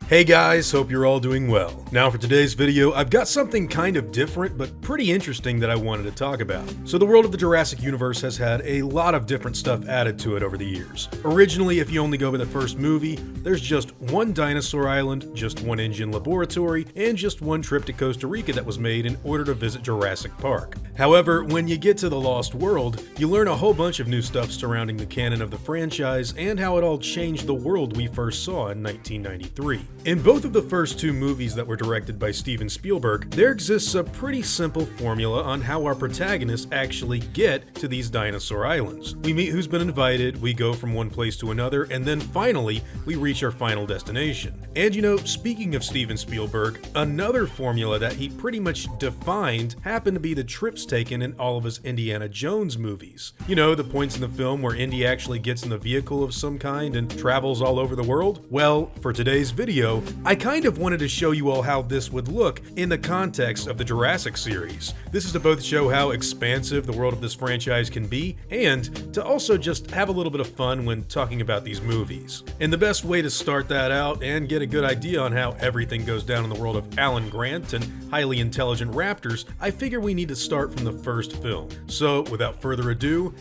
Hey guys, hope you're all doing well. Now for today's video, I've got something kind of different but pretty interesting that I wanted to talk about. So the world of the Jurassic universe has had a lot of different stuff added to it over the years. Originally, if you only go by the first movie, there's just one dinosaur island, just one InGen laboratory, and just one trip to Costa Rica that was made in order to visit Jurassic Park. However, when you get to the Lost World, you learn a whole bunch of new stuff surrounding the canon of the franchise and how it all changed the world we first saw in 1993. In both of the first two movies that were directed by Steven Spielberg, there exists a pretty simple formula on how our protagonists actually get to these dinosaur islands. We meet who's been invited, we go from one place to another, and then finally, we reach our final destination. And you know, speaking of Steven Spielberg, another formula that he pretty much defined happened to be the trips taken in all of his Indiana Jones movies. You know, the points in the film where Indy actually gets in the vehicle of some kind and travels all over the world? Well, for today's video, I kind of wanted to show you all how this would look in the context of the Jurassic series. This is to both show how expansive the world of this franchise can be, and to also just have a little bit of fun when talking about these movies. And the best way to start that out and get a good idea on how everything goes down in the world of Alan Grant and highly intelligent raptors, I figure we need to start from the first film. So without further ado,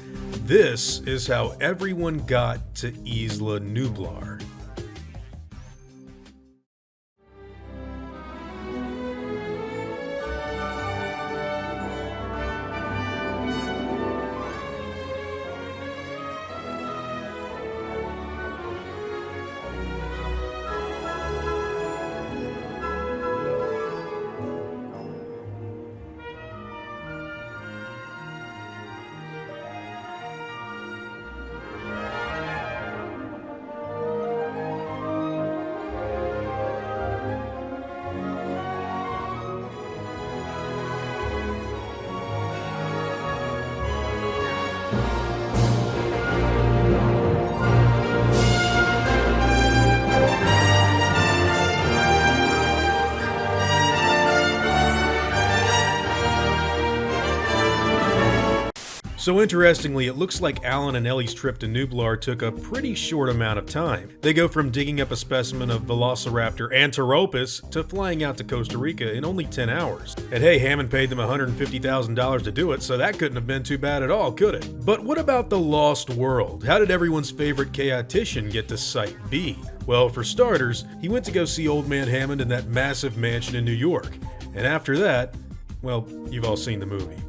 this is how everyone got to Isla Nublar. So interestingly, it looks like Alan and Ellie's trip to Nublar took a pretty short amount of time. They go from digging up a specimen of Velociraptor Anteropus to flying out to Costa Rica in only 10 hours. And hey, Hammond paid them $150,000 to do it, so that couldn't have been too bad at all, could it? But what about the Lost World? How did everyone's favorite chaotician get to Site B? Well, for starters, he went to go see Old Man Hammond in that massive mansion in New York. And after that, well, you've all seen the movie.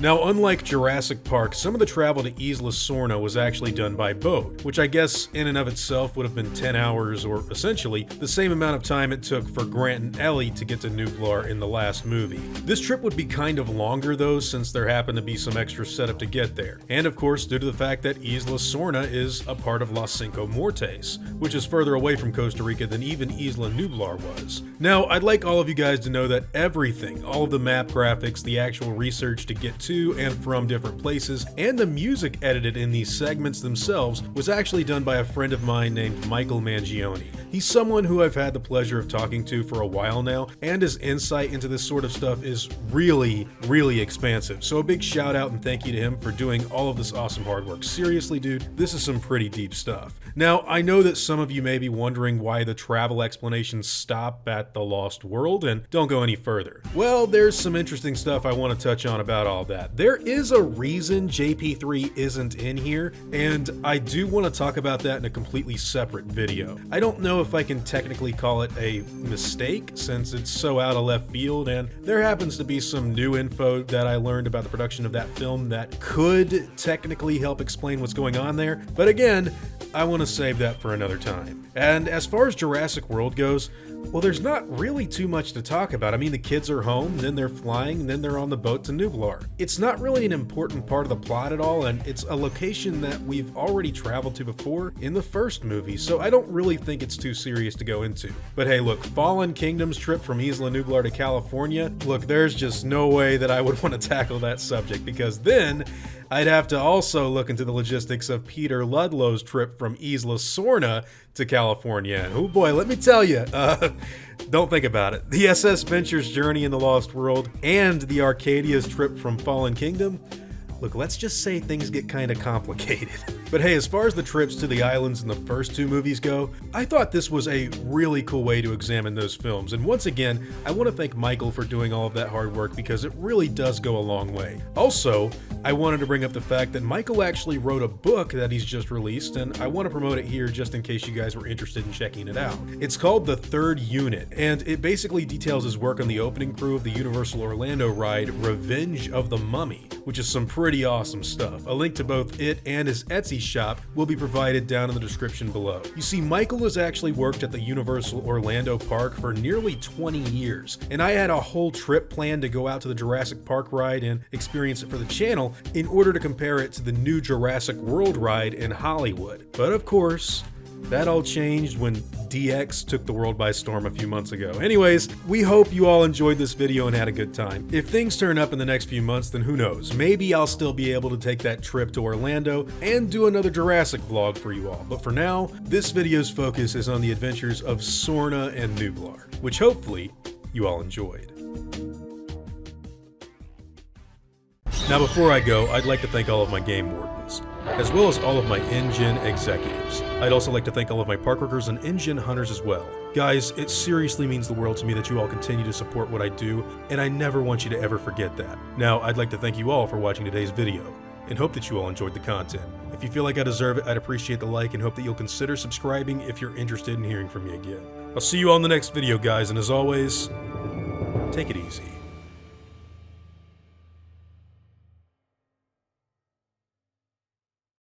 Now, unlike Jurassic Park, some of the travel to Isla Sorna was actually done by boat, which I guess in and of itself would have been 10 hours, or essentially the same amount of time it took for Grant and Ellie to get to Nublar in the last movie. This trip would be kind of longer though, since there happened to be some extra setup to get there, and of course due to the fact that Isla Sorna is a part of Los Cinco Mortes, which is further away from Costa Rica than even Isla Nublar was. Now, I'd like all of you guys to know that everything, all of the map graphics, the actual research to get to and from different places, and the music edited in these segments themselves was actually done by a friend of mine named Michael Mangione. He's someone who I've had the pleasure of talking to for a while now, and his insight into this sort of stuff is really, really expansive. So a big shout out and thank you to him for doing all of this awesome hard work. Seriously, dude, this is some pretty deep stuff. Now, I know that some of you may be wondering why the travel explanations stop at the Lost World and don't go any further. Well, there's some interesting stuff I want to touch on about all that. that. There is a reason JP3 isn't in here, and I do want to talk about that in a completely separate video. I don't know if I can technically call it a mistake, since it's so out of left field, and there happens to be some new info that I learned about the production of that film that could technically help explain what's going on there, but again, I want to save that for another time. And as far as Jurassic World goes, well, there's not really too much to talk about. I mean, the kids are home, then they're flying, and then they're on the boat to Nublar. It's not really an important part of the plot at all, and it's a location that we've already traveled to before in the first movie, so I don't really think it's too serious to go into. But hey, look, Fallen Kingdom's trip from Isla Nublar to California, look, there's just no way that I would want to tackle that subject, because then I'd have to also look into the logistics of Peter Ludlow's trip from Isla Sorna to California. Oh boy, let me tell you, don't think about it. The SS Venture's journey in the Lost World and the Arcadia's trip from Fallen Kingdom, look, let's just say things get kind of complicated. But hey, as far as the trips to the islands in the first two movies go, I thought this was a really cool way to examine those films. And once again, I want to thank Michael for doing all of that hard work, because it really does go a long way. Also, I wanted to bring up the fact that Michael actually wrote a book that he's just released, and I want to promote it here just in case you guys were interested in checking it out. It's called The Third Unit, and it basically details his work on the opening crew of the Universal Orlando ride Revenge of the Mummy, which is some pretty awesome stuff. A link to both it and his Etsy shop will be provided down in the description below. You see, Michael has actually worked at the Universal Orlando Park for nearly 20 years, and I had a whole trip planned to go out to the Jurassic Park ride and experience it for the channel in order to compare it to the new Jurassic World ride in Hollywood. But of course, that all changed when DX took the world by storm a few months ago. Anyways, we hope you all enjoyed this video and had a good time. If things turn up in the next few months, then who knows? Maybe I'll still be able to take that trip to Orlando and do another Jurassic vlog for you all. But for now, this video's focus is on the adventures of Sorna and Nublar, which hopefully you all enjoyed. Now before I go, I'd like to thank all of my game wardens, as well as all of my InGen executives. I'd also like to thank all of my park workers and InGen hunters as well. Guys, it seriously means the world to me that you all continue to support what I do, and I never want you to ever forget that. Now, I'd like to thank you all for watching today's video, and hope that you all enjoyed the content. If you feel like I deserve it, I'd appreciate the like and hope that you'll consider subscribing if you're interested in hearing from me again. I'll see you all in the next video, guys, and as always, take it easy.